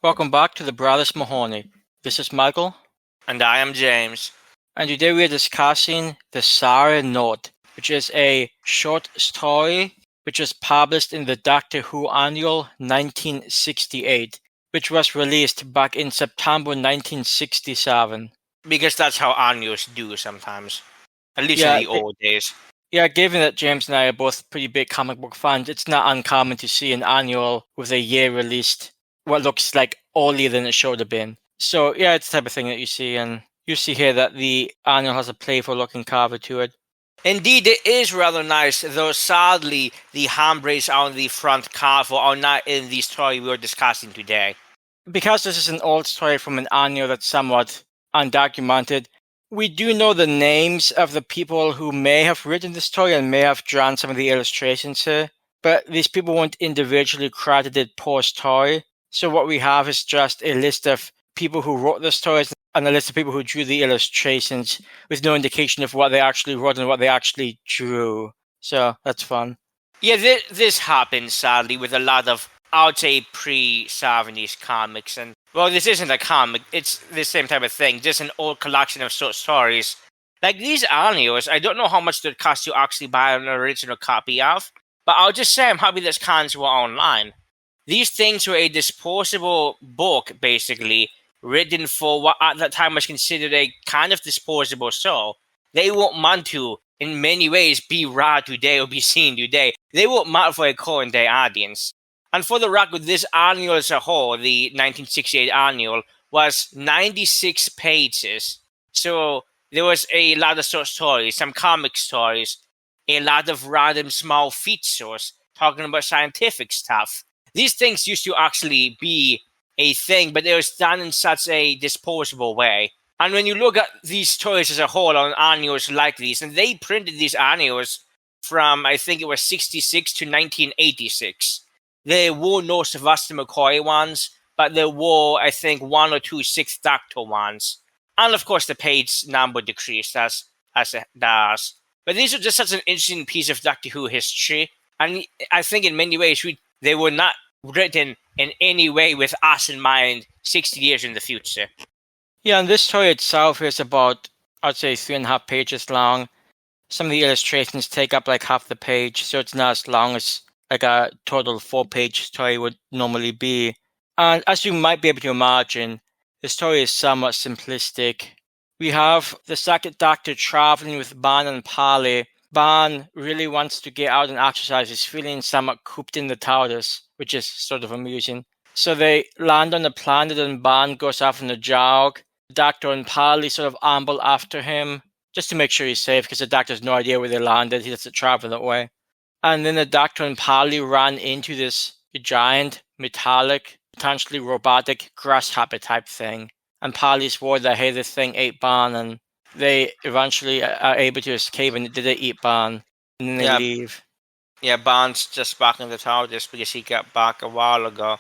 Welcome back to the Brothers Mahoney. This is Michael. And I am James. And today we are discussing The Sour Note, which is a short story which was published in the Doctor Who Annual 1968, which was released back in September 1967. Because that's how annuals do sometimes. At least in the old days. Yeah, given that James and I are both pretty big comic book fans, it's not uncommon to see an annual with a year released what looks like earlier than it should have been. So yeah, it's the type of thing that you see, and you see here that the annual has a playful looking cover to it. Indeed, it is rather nice, though sadly the handbraces on the front cover are not in the story we are discussing today. Because this is an old story from an annual that's somewhat undocumented, we do know the names of the people who may have written the story and may have drawn some of the illustrations here, but these people weren't individually credited per story. So what we have is just a list of people who wrote the stories and a list of people who drew the illustrations with no indication of what they actually wrote and what they actually drew. So that's fun. Yeah, this happens sadly with a lot of, I would say, pre-70s comics. And, well, this isn't a comic, it's the same type of thing, just an old collection of short stories. Like these annuals, I don't know how much they'd cost to actually buy an original copy of, but I'll just say I'm happy these cans were online. These things were a disposable book, basically, written for what at that time was considered a kind of disposable show. They weren't meant to, in many ways, be read today or be seen today. They weren't meant for a current day audience. And for the record, this annual as a whole, the 1968 annual, was 96 pages. So there was a lot of short stories, some comic stories, a lot of random small features talking about scientific stuff. These things used to actually be a thing, but they were done in such a disposable way. And when you look at these stories as a whole on annuals like these, and they printed these annuals from, I think it was 66 to 1986. There were no Sylvester McCoy ones, but there were, I think, one or two Sixth Doctor ones. And of course, the page number decreased as it does. But these are just such an interesting piece of Doctor Who history. And I think in many ways, they were not written in any way with us in mind 60 years in the future. Yeah, and this story itself is about, I'd say, 3.5 pages long. Some of the illustrations take up like half the page, so it's not as long as like a total 4-page story would normally be. And as you might be able to imagine, the story is somewhat simplistic. We have the second Doctor traveling with Ban and Pali. Ban really wants to get out and exercise. He's feeling somewhat cooped in the TARDIS, which is sort of amusing. So they land on the planet and Ban goes off on a jog. The Doctor and Pali sort of amble after him just to make sure he's safe because the Doctor has no idea where they landed. He doesn't travel that way. And then the Doctor and Pali ran into this giant, metallic, potentially robotic grasshopper type thing. And Pali swore that, hey, this thing ate Ban, and they eventually are able to escape and they eat Ban. And then they leave. Yeah, Ban's just back in the TARDIS because he got back a while ago.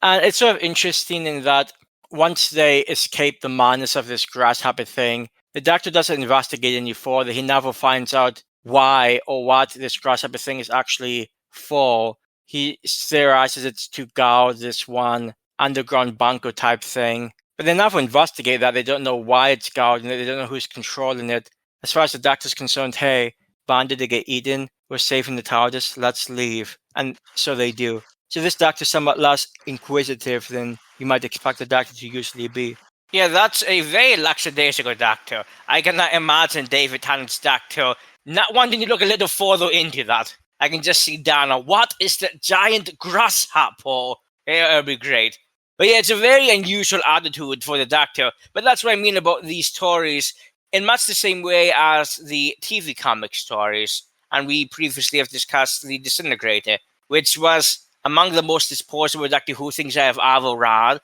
And it's sort of interesting in that once they escape the madness of this grasshopper thing, the Doctor doesn't investigate any further. He never finds out why or what this grasshopper thing is actually for. He theorizes it's to guard this one underground bunker type thing. But they never investigate that. They don't know why it's guarding it. They don't know who's controlling it. As far as the Doctor's concerned, hey, Ban did get eaten. We're safe in the TARDIS. Let's leave. And so they do. So this Doctor's somewhat less inquisitive than you might expect the Doctor to usually be. Yeah, that's a very lackadaisical Doctor. I cannot imagine David Tennant's Doctor not wanting to look a little further into that. I can just see Dana. What is that giant grasshopper? It'll be great. But yeah, it's a very unusual attitude for the Doctor. But that's what I mean about these stories in much the same way as the TV comic stories. And we previously have discussed The Disintegrator, which was among the most disposable Doctor Who things I have ever read.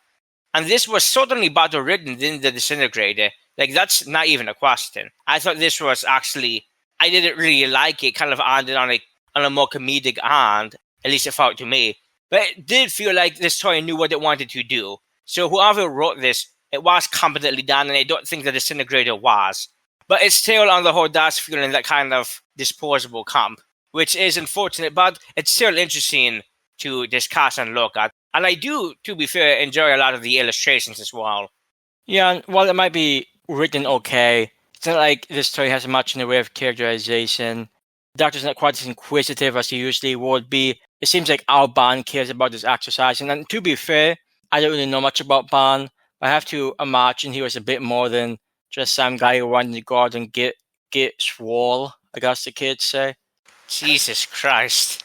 And this was certainly better written than The Disintegrator. Like, that's not even a question. I thought this was actually, I didn't really like it, kind of ended on a more comedic end, at least it felt to me. But it did feel like the story knew what it wanted to do. So whoever wrote this, it was competently done, and I don't think The Disintegrator was. But it still, on the whole, does feel in that kind of disposable camp, which is unfortunate, but it's still interesting to discuss and look at. And I do, to be fair, enjoy a lot of the illustrations as well. Yeah, and while it might be written okay, it's not like this story has much in the way of characterization. The Doctor's not quite as inquisitive as he usually would be. It seems like our Bond cares about this exercise, and to be fair, I don't really know much about Bond, but I have to imagine he was a bit more than just some guy who wanted to go out and get swole, I guess the kids say. Jesus Christ.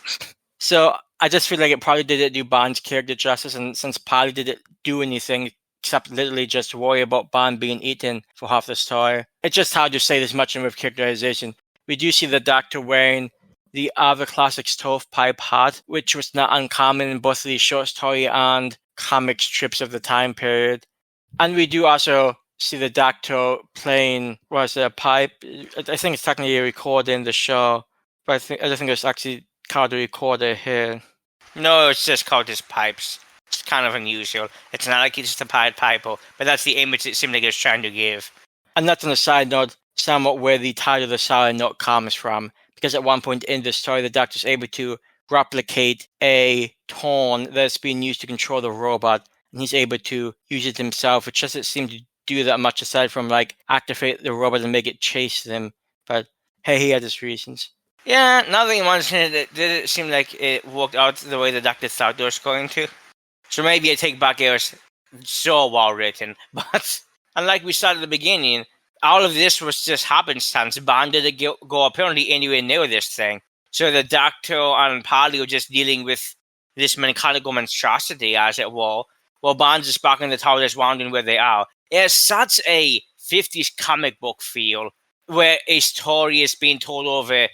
So I just feel like it probably didn't do Bond's character justice, and since Polly didn't do anything except literally just worry about Bond being eaten for half the story, it's just hard to say this much in with characterization. We do see the Doctor wearing the other classic stovepipe hat, which was not uncommon in both the short story and comic strips of the time period. And we do also see the Doctor playing, was it a pipe? I think it's technically recorded in the show, but I don't think it's actually called a recorder here. No, it's just called his pipes. It's kind of unusual. It's not like he's just a Pied Piper, but that's the image it seemed like he was trying to give. And that's on a side note, somewhat where the title of the silent note comes from, because at one point in the story, the Doctor's able to replicate a tone that's being used to control the robot, and he's able to use it himself, which doesn't seem to do that much aside from like activate the robot and make it chase them. But hey, he had his reasons. Yeah, now that you mention it did seem like it worked out the way the Doctor thought it was going to. So maybe I take back it was so well written. But unlike we said at the beginning, all of this was just happenstance. Bond didn't go apparently anywhere near this thing. So the Doctor and Polly were just dealing with this mechanical monstrosity, as it were, while Bond's just back in the tower just wondering where they are. It has such a 50s comic book feel, where a story is being told over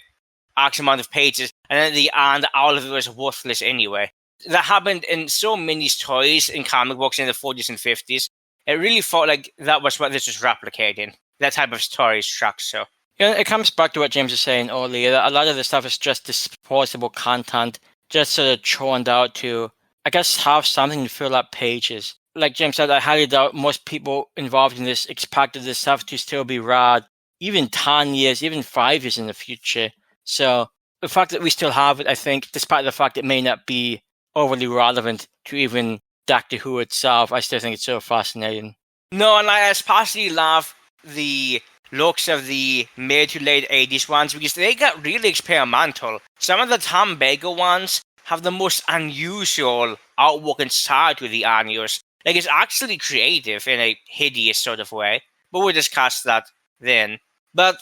X amount of pages, and then at the end, all of it was worthless anyway. That happened in so many stories in comic books in the 40s and 50s. It really felt like that was what this was replicating. That type of story structure. Yeah, it comes back to what James was saying earlier. That a lot of the stuff is just disposable content, just sort of churned out to, I guess, have something to fill up pages. Like James said, I highly doubt most people involved in this expected this stuff to still be read, even 10 years, even 5 years in the future. So the fact that we still have it, I think, despite the fact it may not be overly relevant to even Doctor Who itself, I still think it's so fascinating. No, and I especially love the looks of the mid to late 80s ones because they got really experimental. Some of the Tom Baker ones have the most unusual outlook and style to the annuals. Like, it's actually creative in a hideous sort of way, but we'll discuss that then. But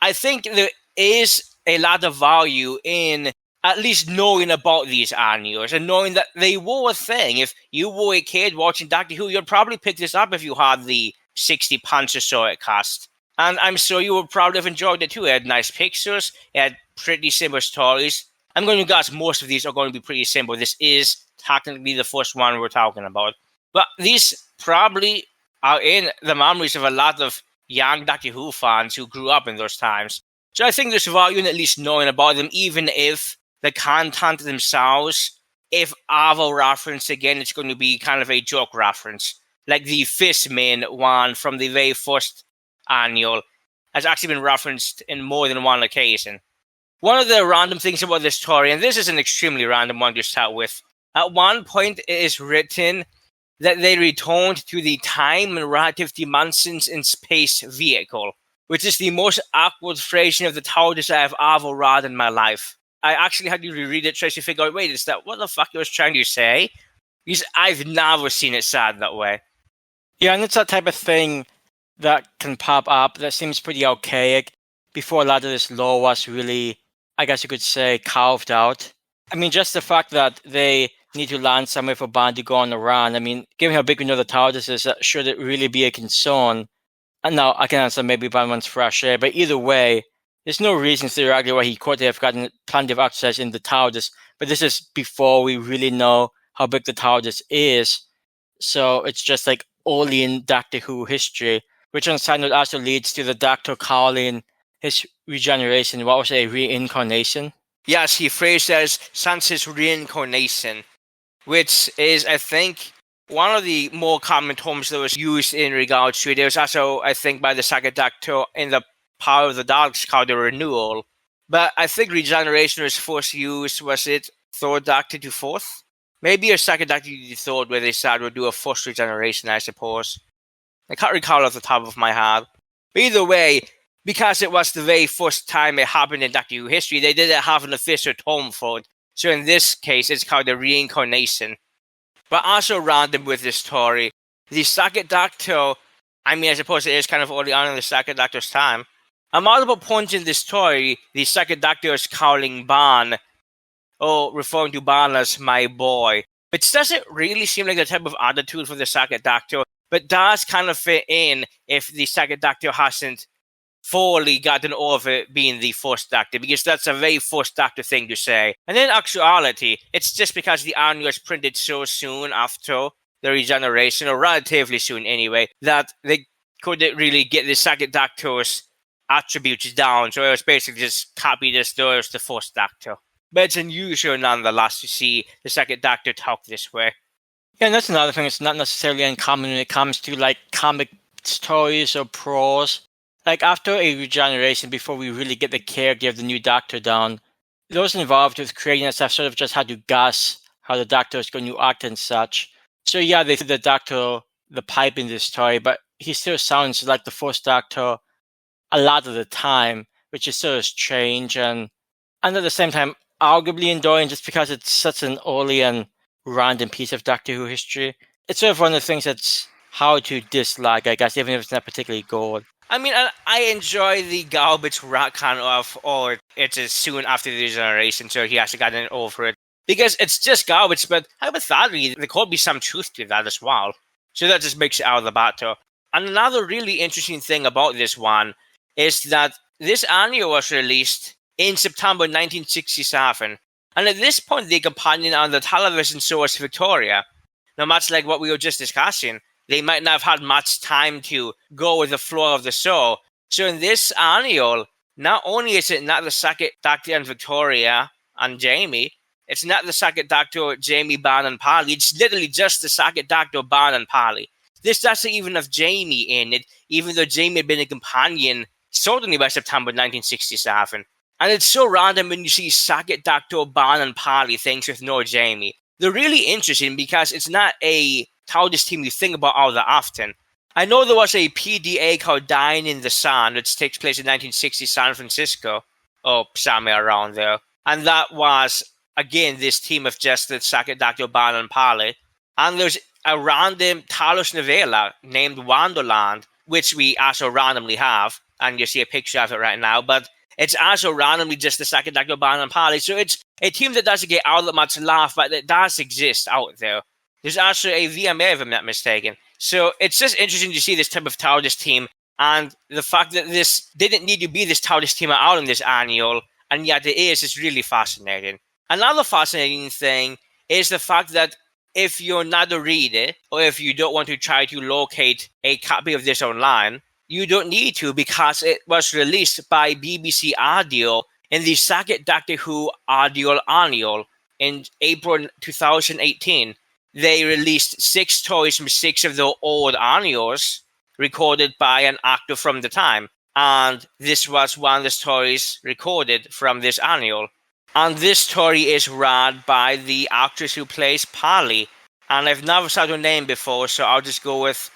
I think there is a lot of value in at least knowing about these annuals and knowing that they were a thing. If you were a kid watching Doctor Who, you'd probably pick this up if you had the 60 pounds or so it cost. And I'm sure you would probably have enjoyed it too. It had nice pictures, it had pretty simple stories. I'm going to guess most of these are going to be pretty simple. This is technically the first one we're talking about. But these probably are in the memories of a lot of young Doctor Who fans who grew up in those times. So I think there's value in at least knowing about them, even if the content themselves, if ever referenced again, it's going to be kind of a joke reference. Like the Fistman one from the very first annual has actually been referenced in more than one occasion. One of the random things about this story, and this is an extremely random one to start with, at one point it is written that they returned to the time and relative dimensions in space vehicle, which is the most awkward phrasing of the TARDIS I have ever read in my life. I actually had to reread it trying to figure out, wait, is that what the fuck I was trying to say? Because I've never seen it said that way. Yeah, and it's that type of thing that can pop up that seems pretty archaic before a lot of this lore was really, I guess you could say, carved out. I mean, just the fact that they need to land somewhere for Bond to go on a run. I mean, given how big we know the TARDIS is, should it really be a concern? And now I can answer maybe Bond wants fresh air, but either way, there's no reason theoretically why he could have gotten plenty of access in the TARDIS. But this is before we really know how big the TARDIS is. So it's just like early in Doctor Who history, which on side note also leads to the Doctor calling his regeneration, what was it, a reincarnation? Yes, he phrased it as since his reincarnation, which is, I think, one of the more common terms that was used in regards to it. It was also, I think, by the second Doctor in the Power of the Daleks called the renewal. But I think regeneration was first used, was it third Doctor to fourth? Maybe a second Doctor thought where they started to do a forced regeneration, I suppose. I can't recall off the top of my head. But either way, because it was the very first time it happened in Doctor Who history, they didn't have an official term for it. So in this case, it's called a reincarnation. But also random with this story, the second Doctor, I suppose it is kind of early on in the second Doctor's time. At multiple points in this story, the second Doctor is calling Ban, or referring to Ban as my boy, which doesn't really seem like the type of attitude for the second Doctor, but does kind of fit in if the second Doctor hasn't fully gotten over being the first Doctor, because that's a very first Doctor thing to say. And in actuality, it's just because the annual was printed so soon after the regeneration, or relatively soon anyway, that they couldn't really get the second Doctor's attributes down, so it was basically just copied as though it was the first Doctor. But it's unusual nonetheless to see the second Doctor talk this way. Yeah, and that's another thing. It's not necessarily uncommon when it comes to like comic stories or prose. Like after a regeneration, before we really get the character of the new Doctor down, those involved with creating that stuff sort of just had to guess how the Doctor is going to act and such. So yeah, they threw the Doctor the pipe in this story, but he still sounds like the first Doctor a lot of the time, which is sort of strange and at the same time arguably enduring, just because it's such an early and random piece of Doctor Who history. It's sort of one of the things that's hard to dislike, I guess, even if it's not particularly good. I enjoy the garbage retcon of, it's as soon after the regeneration, so he hasn't gotten over it. Because it's just garbage, but hypothetically, there could be some truth to that as well. So that just makes it out of the battle. And another really interesting thing about this one is that this annual was released in September 1967. And at this point, the companion on the television show was Victoria. Now, much like what we were just discussing, they might not have had much time to go with the flow of the show. So in this annual, not only is it not the second Doctor and Victoria and Jamie, it's not the second Doctor, Jamie, Ban, and Polly. It's literally just the second Doctor, Ban, and Polly. This doesn't even have Jamie in it, even though Jamie had been a companion certainly by September 1967. And it's so random when you see second Doctor, Ban, and Polly things with no Jamie. They're really interesting because it's not a TARDIS team you think about all that often. I know there was a PDA called Dying in the Sun, which takes place in 1960 San Francisco, or somewhere around there. And that was, again, this team of just the second Doctor, Ban, and Polly. And there's a random TARDIS novella named Wonderland, which we also randomly have, and you see a picture of it right now, but it's also randomly just the second Doctor, Ban, and Polly. So it's a team that doesn't get all that much love, but it does exist out there. There's also a VMA, if I'm not mistaken. So it's just interesting to see this type of TARDIS team, and the fact that this didn't need to be this TARDIS team at all in this annual, and yet it is really fascinating. Another fascinating thing is the fact that if you're not a reader, or if you don't want to try to locate a copy of this online, you don't need to, because it was released by BBC Audio in the second Doctor Who Audio Annual in April 2018. They released 6 stories from 6 of the old annuals recorded by an actor from the time. And this was one of the stories recorded from this annual. And this story is read by the actress who plays Polly. And I've never said her name before, so I'll just go with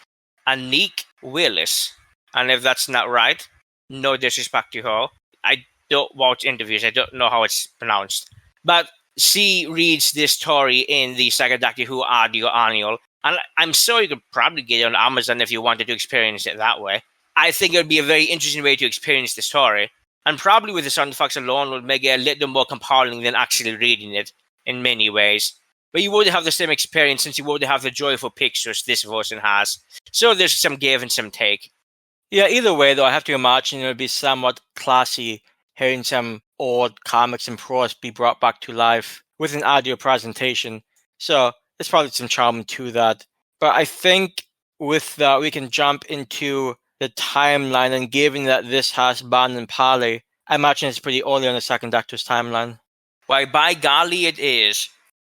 Anique Willis. And if that's not right, no disrespect to her. I don't watch interviews. I don't know how it's pronounced. But she reads this story in the second Doctor Who Audio Annual. And I'm sure you could probably get it on Amazon if you wanted to experience it that way. I think it would be a very interesting way to experience the story. And probably with the sound effects alone would make it a little more compelling than actually reading it in many ways. But you wouldn't have the same experience since you wouldn't have the joyful pictures this version has. So there's some give and some take. Yeah, either way, though, I have to imagine it would be somewhat classy hearing some old comics and prose be brought back to life with an audio presentation. So there's probably some charm to that. But I think with that, we can jump into the timeline. And given that this has Ban and Polly, I imagine it's pretty early on the second Doctor's timeline. Why, by golly, it is.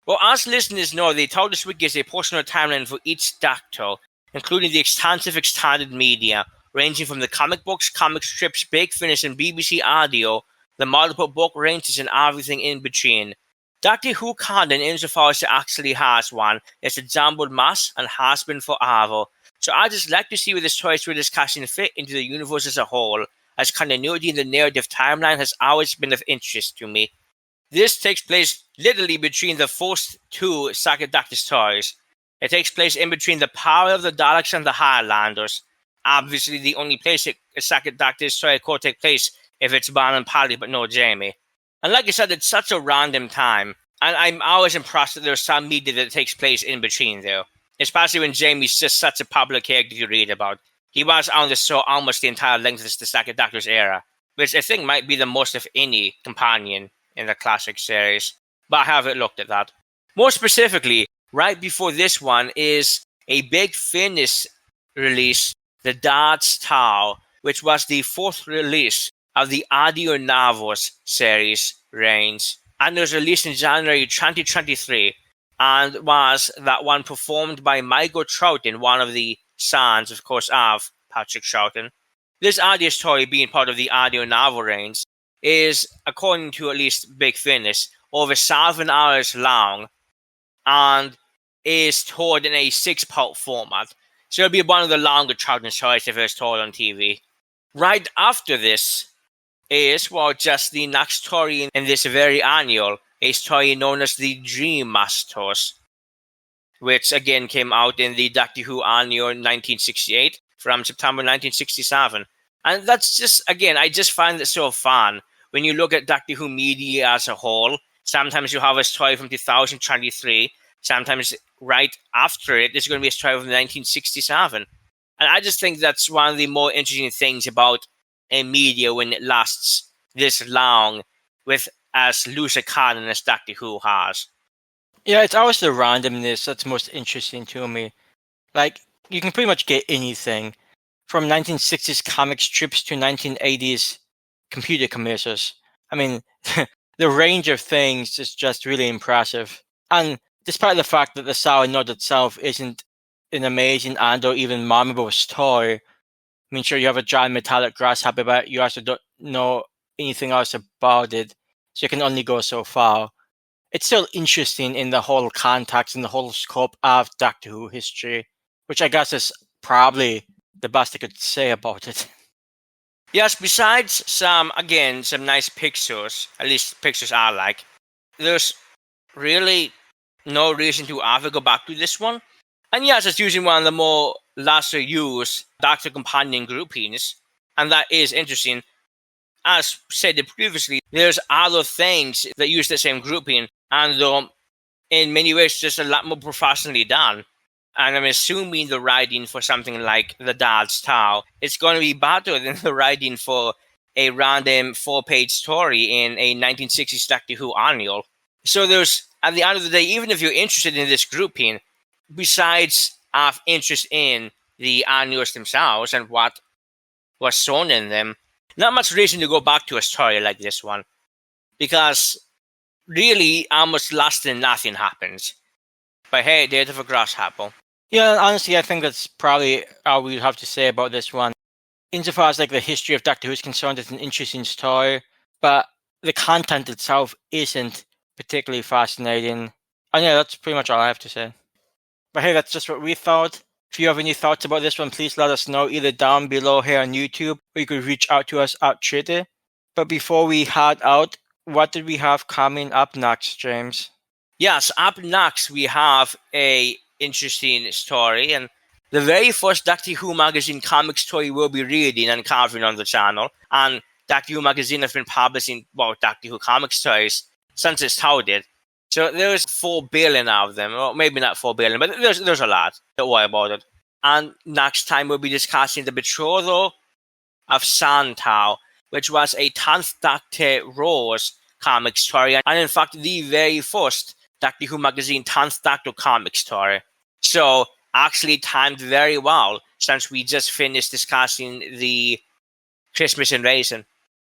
Well, as listeners know, the TARDIS Wiki is a personal timeline for each Doctor, including the extensive extended media, ranging from the comic books, comic strips, Big Finish, and BBC Audio, the multiple book ranges, and everything in between. Doctor Who canon, insofar as it actually has one, is a jumbled mass and has been forever. So I just like to see where the stories we're discussing fit into the universe as a whole, as continuity in the narrative timeline has always been of interest to me. This takes place literally between the first two Second Doctor stories. It takes place in between the power of the Daleks and the Highlanders. Obviously, the only place a Second Doctor story could take place if it's Van and Paddy, but no Jamie. And like I said, it's such a random time. And I'm always impressed that there's some media that takes place in between there. Especially when Jamie's just such a popular character to read about. He was on the show almost the entire length of the Second Doctor's era, which I think might be the most of any companion in the classic series. But I haven't looked at that. More specifically, right before this one is a Big Finish release, The Dad's Tao, which was the fourth release of the audio novels series range, and it was released in January 2023, and was that one performed by Michael Troughton, one of the sons, of course, of Patrick Troughton. This audio story, being part of the audio novel range, is, according to at least Big Finish, over 7 hours long, and is told in a 6-part format. So it'll be one of the longer Troughton stories if it's told on TV. Right after this is, well, just the next story in this very annual, a story known as the Dream Masters, which again came out in the Doctor Who annual 1968 from September 1967. And that's just, again, I just find it so fun. When you look at Doctor Who media as a whole, sometimes you have a story from 2023, sometimes right after it, there's going to be a story from 1967. And I just think that's one of the more interesting things about a media when it lasts this long with as loose a canon as Doctor Who has. Yeah, it's always the randomness that's most interesting to me. Like, you can pretty much get anything from 1960s comic strips to 1980s computer commercials. I mean, the range of things is just really impressive. And despite the fact that the Sour Node itself isn't an amazing and or even memorable story, I mean, sure, you have a giant metallic grasshopper, but you also don't know anything else about it, so you can only go so far. It's still interesting in the whole context and the whole scope of Doctor Who history, which I guess is probably the best I could say about it. Yes, besides some nice pictures, at least pictures I like, there's really no reason to ever go back to this one. And yes, it's using one of the more lesser used Doctor Companion groupings, and that is interesting. As said previously, there's other things that use the same grouping, and in many ways just a lot more professionally done. And I'm assuming the writing for something like The Dad's Tao is going to be better than the writing for a random 4-page story in a 1960s Doctor Who annual. So there's, at the end of the day, even if you're interested in this grouping, besides of interest in the annuals themselves and what was shown in them, not much reason to go back to a story like this one, because really almost less than nothing happens. But hey, Death of a Grasshopper. Yeah, honestly, I think that's probably all we have to say about this one. Insofar as like the history of Doctor Who is concerned, it's an interesting story, but the content itself isn't particularly fascinating. And yeah, that's pretty much all I have to say. But hey, that's just what we thought. If you have any thoughts about this one, please let us know either down below here on YouTube, or you could reach out to us at Twitter. But before we head out, what did we have coming up next, James? Yes, up next we have a interesting story, and the very first Doctor Who magazine comic story we'll be reading and covering on the channel. And Doctor Who magazine has been publishing Doctor Who comic stories since it started. So there's 4 billion of them, or maybe not 4 billion, but there's a lot. Don't worry about it. And next time we'll be discussing the betrothal of Santao, which was a 10th Doctor Rose comic story, and in fact the very first Doctor Who magazine 10th Doctor comic story. So actually timed very well since we just finished discussing the Christmas Invasion.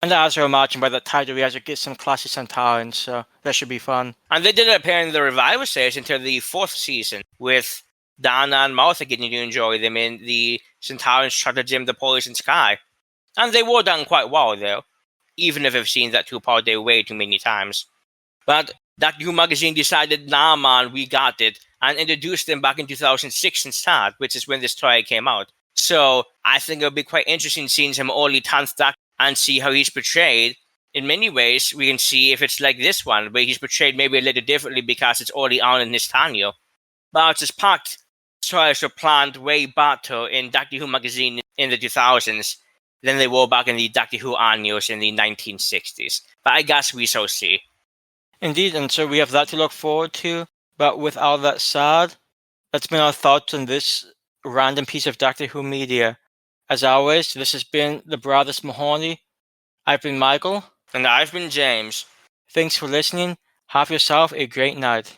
And as we're marching by that title, we have to get some classic Centaurans, so that should be fun. And they did appear in the revival series until the 4th season, with Dana and Martha getting to enjoy them in the Centaurian Stratagem The Poison Sky. And they were done quite well, though, even if I've seen that 2-part day way too many times. But Doctor Who magazine decided, nah, man, we got it, and introduced them back in 2006 instead, which is when this story came out. So I think it'll be quite interesting seeing him only 10th Doctor and see how he's portrayed. In many ways, we can see if it's like this one, where he's portrayed maybe a little differently because it's early on in his tenure. But as packed stories were planned way better in Doctor Who magazine in the 2000s than they were back in the Doctor Who annuals in the 1960s. But I guess we shall see. Indeed, and so we have that to look forward to. But with all that said, that's been our thoughts on this random piece of Doctor Who media. As always, this has been the Brothers Mahoney. I've been Michael. And I've been James. Thanks for listening. Have yourself a great night.